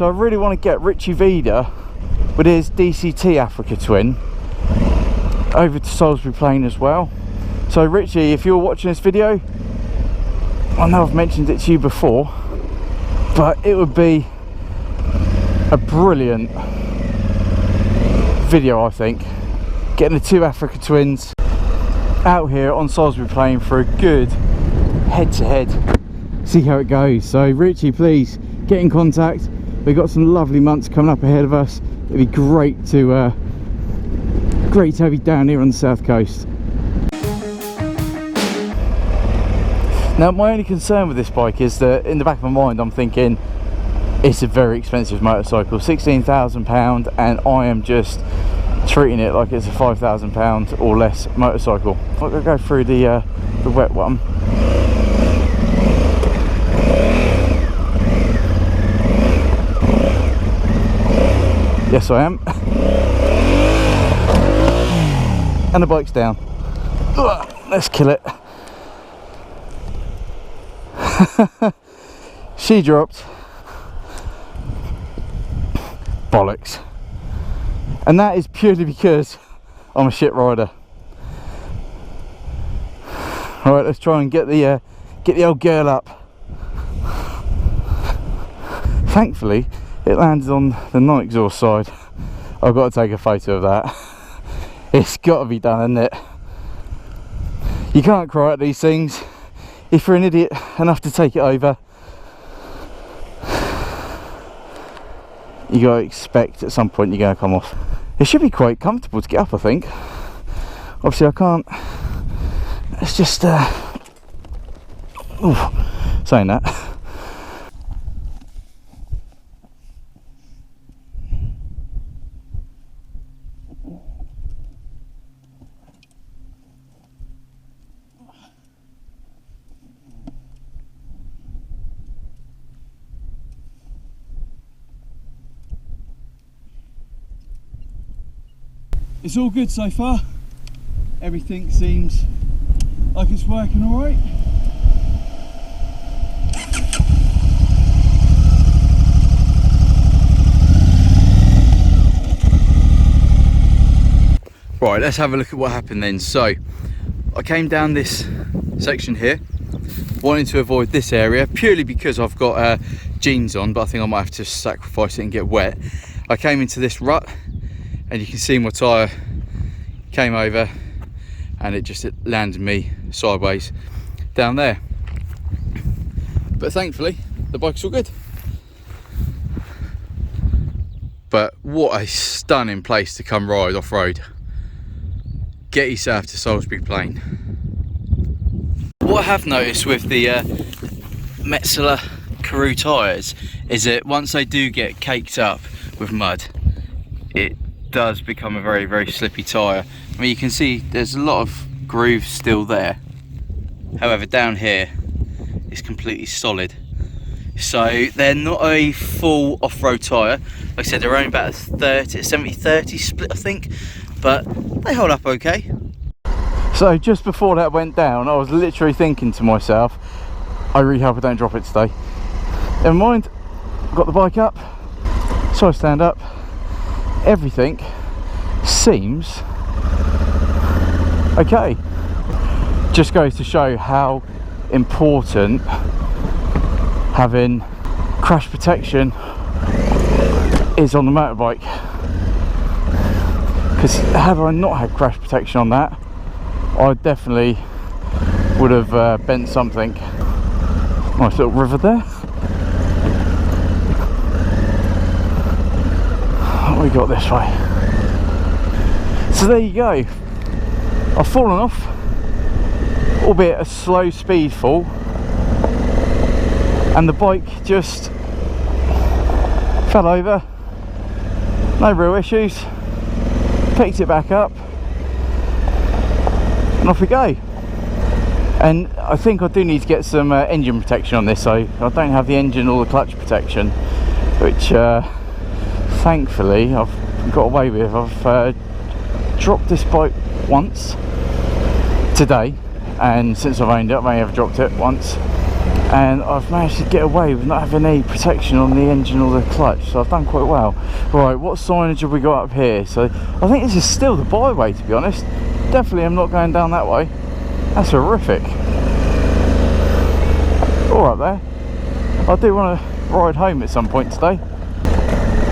So I really want to get Richie Vida with his DCT Africa Twin over to Salisbury Plain as well. So Richie, if you're watching this video, I know I've mentioned it to you before, but it would be a brilliant video, I think, getting the two Africa Twins out here on Salisbury Plain for a good head-to-head. See how it goes. So Richie, please get in contact. We've got some lovely months coming up ahead of us. It'd be great to have you down here on the south coast. Now, my only concern with this bike is that in the back of my mind I'm thinking it's a very expensive motorcycle, £16,000, and I am just treating it like it's a £5,000 or less motorcycle. I'm going to go through the wet one. Yes, I am. And the bike's down. Ugh, let's kill it. She dropped. Bollocks. And that is purely because I'm a shit rider. Alright, let's try and get the old girl up. Thankfully, it landed on the non-exhaust side. I've got to take a photo of that. It's got to be done, isn't it? You can't cry at these things. If you're an idiot enough to take it over, you got to expect at some point you're going to come off. It should be quite comfortable to get up, I think. Obviously I can't. It's just saying that. It's all good so far. Everything seems like it's working all right. Right, let's have a look at what happened then. So I came down this section here, wanting to avoid this area purely because I've got jeans on, but I think I might have to sacrifice it and get wet. I came into this rut, and you can see my tyre came over and it landed me sideways down there. But thankfully the bike's all good. But what a stunning place to come ride off-road. Get yourself to Salisbury Plain. What I have noticed with the Metzeler Karoo tyres is that once they do get caked up with mud, it does become a very, very slippy tyre. I mean, you can see there's a lot of grooves still there. However, down here it's completely solid. So they're not a full off-road tyre. Like I said, they're only about a 70-30 split, I think, but they hold up okay. So just before that went down, I was literally thinking to myself, I really hope I don't drop it today. Never mind, got the bike up, so I stand up. Everything seems okay. Just goes to show how important having crash protection is on the motorbike, because had I not had crash protection on that, I definitely would have bent something. Nice little river there. What we got this way? So there you go. I've fallen off, albeit a slow speed fall, and the bike just fell over. No real issues. Picked it back up and off we go. And I think I do need to get some engine protection on this, so I don't have the engine or the clutch protection, which thankfully I've got away with. I've dropped this bike once today, and since I've owned it I've only ever dropped it once, and I've managed to get away with not having any protection on the engine or the clutch, so I've done quite well. Right, what signage have we got up here? So I think this is still the byway, to be honest. Definitely I'm not going down that way. That's horrific. All right there. I do want to ride home at some point today.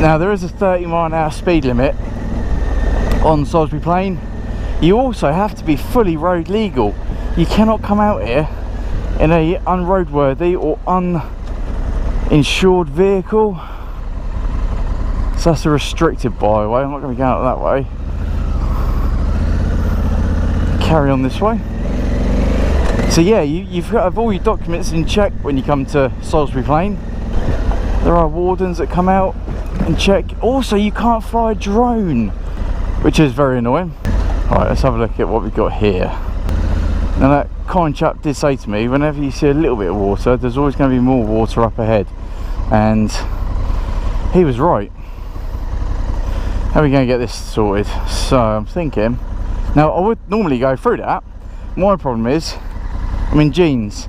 Now there is a 30-mile-an-hour speed limit on Salisbury Plain. You also have to be fully road legal. You cannot come out here in a unroadworthy or uninsured vehicle. So that's a restricted byway. I'm not going to go out that way. Carry on this way. So yeah, you've got to have all your documents in check when you come to Salisbury Plain. There are wardens that come out and check. Also, you can't fly a drone, which is very annoying. Right, let's have a look at what we've got here. Now that kind chap did say to me, whenever you see a little bit of water, there's always going to be more water up ahead. And he was right. How are we going to get this sorted? So I'm thinking, now I would normally go through that. My problem is, I'm in jeans.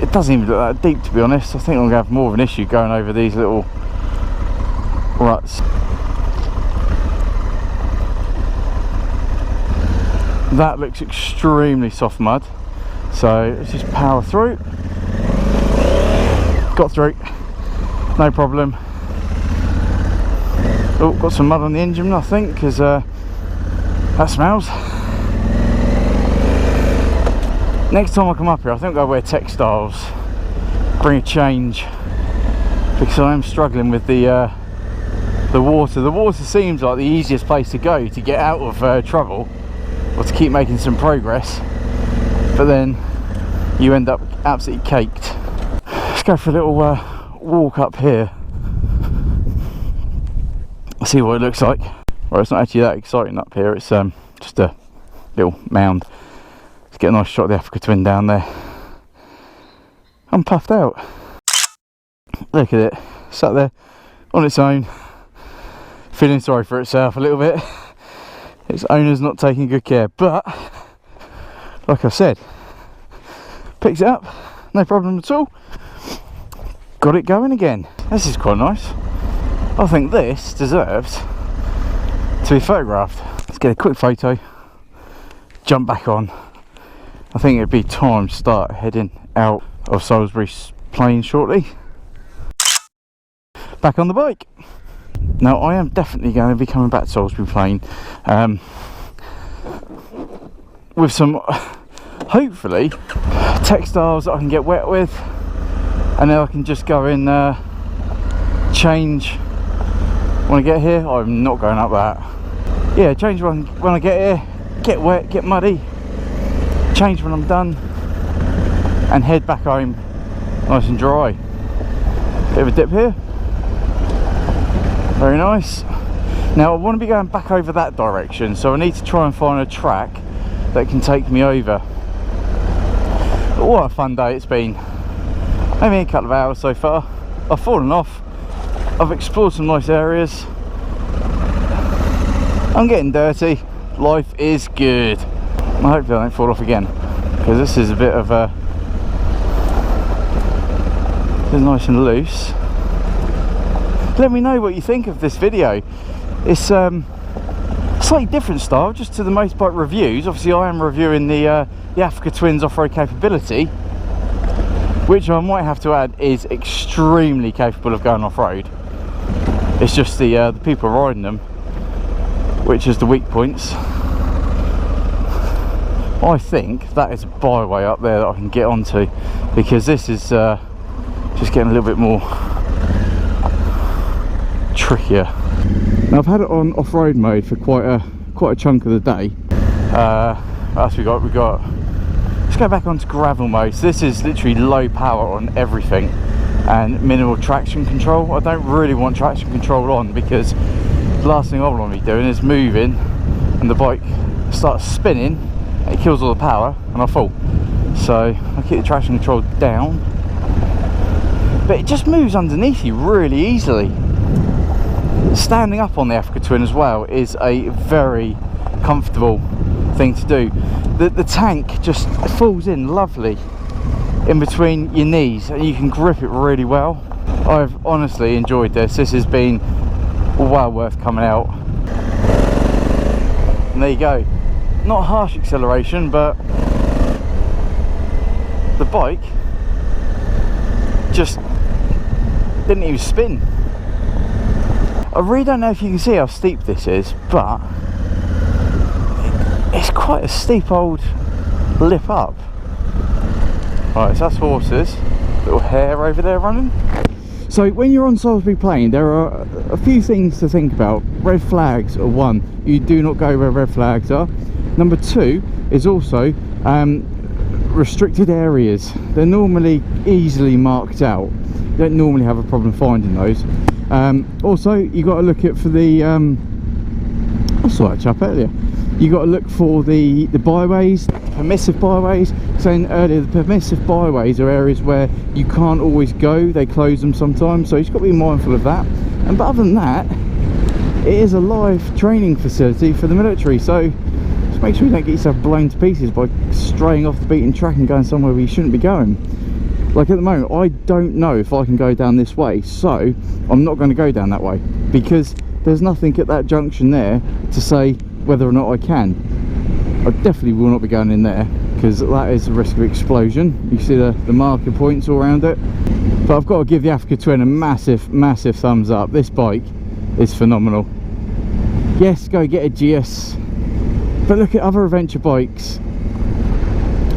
It doesn't even look that deep, to be honest. I think I'm going to have more of an issue going over these little ruts. That looks extremely soft mud, so let's just power through. Got through, no problem. Oh, got some mud on the engine, I think, because that smells. Next time I come up here, I think I'll wear textiles, bring a change, because I am struggling with the water. The water seems like the easiest place to go to get out of trouble, or to keep making some progress, but then you end up absolutely caked. Let's go for a little walk up here. See what it looks like. Well, it's not actually that exciting up here. It's just a little mound. Let's get a nice shot of the Africa Twin down there. I'm puffed out. Look at it, sat there on its own, feeling sorry for itself a little bit. Its owner's not taking good care, but like I said, picks it up, no problem at all. Got it going again. This is quite nice. I think this deserves to be photographed. Let's get a quick photo, jump back on. I think it'd be time to start heading out of Salisbury Plain shortly. Back on the bike. Now I am definitely going to be coming back to Salisbury Plain with some, hopefully, textiles that I can get wet with, and then I can just go in change when I get here. I'm not going up that. Yeah, change when I get here, get wet, get muddy, change when I'm done, and head back home nice and dry. Bit of a dip here. Very nice. Now I want to be going back over that direction, so I need to try and find a track that can take me over. But what a fun day it's been. Maybe a couple of hours so far. I've fallen off. I've explored some nice areas. I'm getting dirty. Life is good. I hope I don't fall off again, because this is a bit of a... It's nice and loose. Let me know what you think of this video. It's slightly different style, just to the motorbike reviews. Obviously I am reviewing the Africa Twin's off-road capability, which I might have to add is extremely capable of going off-road. It's just the people riding them which is the weak points. I think that is a byway up there that I can get onto, because this is just getting a little bit more trickier. Now I've had it on off-road mode for quite a chunk of the day. What else we got? Let's go back onto gravel mode. So this is literally low power on everything and minimal traction control. I don't really want traction control on, because the last thing I want to be doing is moving and the bike starts spinning, it kills all the power and I fall. So I keep the traction control down, but it just moves underneath you really easily. Standing up on the Africa Twin as well is a very comfortable thing to do. The tank just falls in lovely in between your knees, and you can grip it really well. I've honestly enjoyed this. This has been well worth coming out. And there you go. Not harsh acceleration, but the bike just didn't even spin. I really don't know if you can see how steep this is, but it's quite a steep old lip up. Right, so that's horses. Little hare over there running. So when you're on Salisbury Plain, there are a few things to think about. Red flags are one. You do not go where red flags are. Number two is also restricted areas. They're normally easily marked out. You don't normally have a problem finding those. Also, you got to look at for the I saw that chap earlier. You got to look for the byways, permissive byways. Saying earlier, the permissive byways are areas where you can't always go. They close them sometimes, so you've got to be mindful of that. And but other than that, it is a live training facility for the military, so just make sure you don't get yourself blown to pieces by straying off the beaten track and going somewhere where you shouldn't be going. Like at the moment, I don't know if I can go down this way, so I'm not going to go down that way because there's nothing at that junction there to say whether or not I can. I definitely will not be going in there because that is a risk of explosion. You see the marker points all around it. But I've got to give the Africa Twin a massive thumbs up. This bike is phenomenal. Yes, go get a GS, but look at other adventure bikes.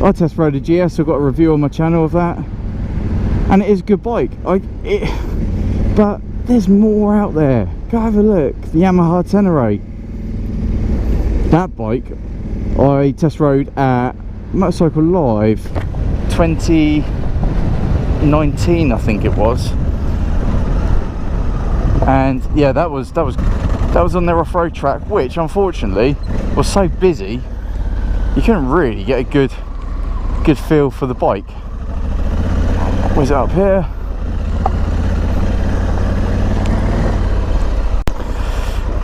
I test rode a GS. I've got a review on my channel of that, and it is a good bike. But there's more out there. Go have a look. The Yamaha Tenere. That bike I test rode at Motorcycle Live 2019, I think it was. And yeah, that was on their off-road track, which unfortunately was so busy you couldn't really get a good feel for the bike. Was it up here?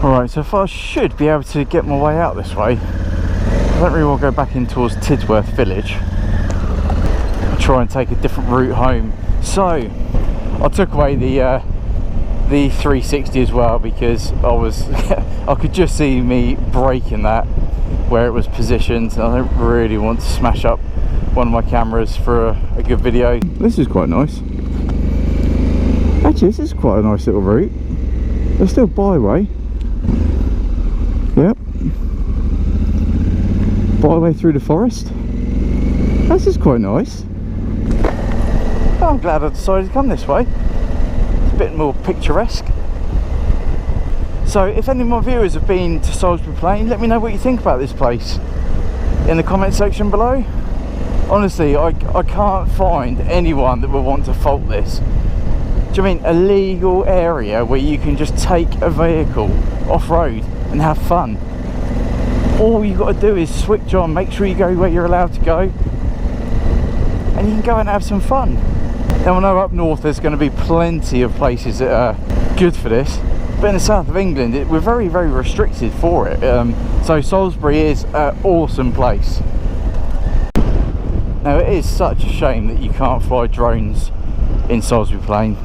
Alright, so if I should be able to get my way out this way. I don't really want to go back in towards Tidsworth Village. I'll try and take a different route home. So I took away the 360 as well because I could just see me braking that where it was positioned. I don't really want to smash up one of my cameras for a good video. This is quite nice. Actually, this is quite a nice little route. There's still byway. Yep. Byway through the forest. This is quite nice. Oh, I'm glad I decided to come this way. It's a bit more picturesque. So if any of my viewers have been to Salisbury Plain, let me know what you think about this place in the comment section below. Honestly, I can't find anyone that will want to fault this. Do you mean a legal area where you can just take a vehicle off-road and have fun? All you've got to do is switch on, make sure you go where you're allowed to go, and you can go and have some fun. Now I know up north there's going to be plenty of places that are good for this, but in the south of England we're very restricted for it. So Salisbury is an awesome place. Now it is such a shame that you can't fly drones in Salisbury Plain,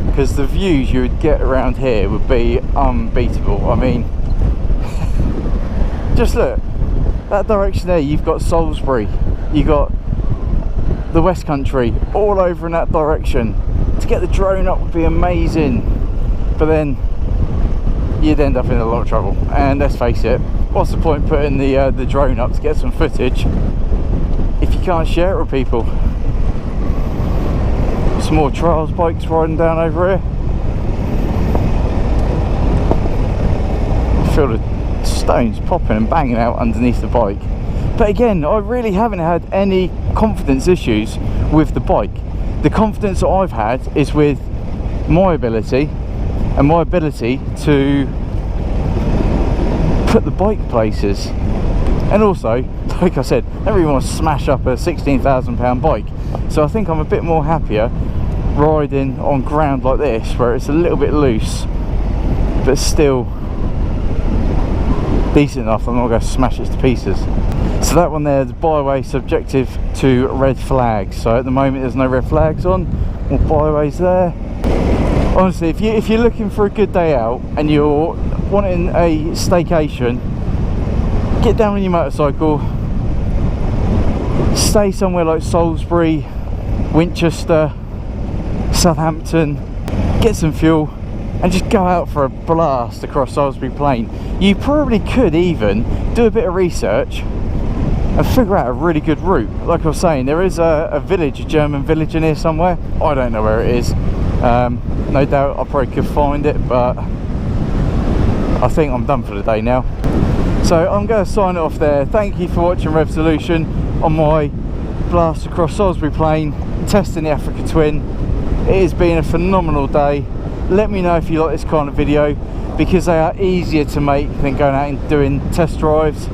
because the views you would get around here would be unbeatable. I mean, just look, that direction there, you've got Salisbury, you've got the West Country, all over in that direction. To get the drone up would be amazing, but then you'd end up in a lot of trouble. And let's face it, what's the point putting the drone up to get some footage if you can't share it with people? Some more trials bikes riding down over here. I feel the stones popping and banging out underneath the bike. But again, I really haven't had any confidence issues with the bike. The confidence that I've had is with my ability and my ability to put the bike places. And also, like I said, I don't really want to smash up a £16,000 bike. So I think I'm a bit more happier riding on ground like this, where it's a little bit loose, but still decent enough, I'm not going to smash it to pieces. So that one there, the byway subjective to red flags. So at the moment there's no red flags on, all byways there. Honestly, if you're looking for a good day out and you're wanting a staycation, get down on your motorcycle, stay somewhere like Salisbury, Winchester, Southampton, get some fuel and just go out for a blast across Salisbury Plain. You probably could even do a bit of research and figure out a really good route. Like I was saying, there is a village, a German village in here somewhere. I don't know where it is. No doubt I probably could find it, but I think I'm done for the day now. So I'm going to sign it off there. Thank you for watching Revolution on my blast across Salisbury Plain, testing the Africa Twin. It has been a phenomenal day. Let me know if you like this kind of video, because they are easier to make than going out and doing test drives.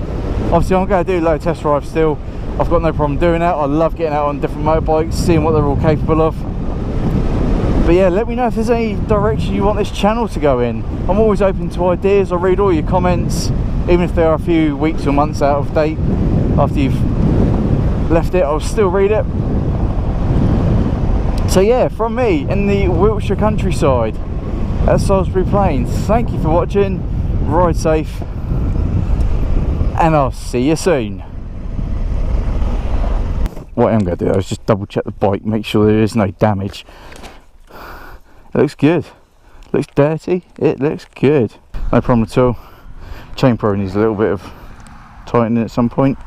Obviously I'm going to do a load of test drives still. I've got no problem doing that. I love getting out on different motorbikes, seeing what they're all capable of. But yeah, let me know if there's any direction you want this channel to go in. I'm always open to ideas. I read all your comments, even if they are a few weeks or months out of date after you've left it, I'll still read it. So yeah, from me in the Wiltshire countryside at Salisbury Plain, thank you for watching, ride safe, and I'll see you soon. What I'm going to do is just double check the bike, make sure there is no damage. It looks good. Looks dirty. It looks good. No problem at all. Chain probably needs a little bit of tightening at some point.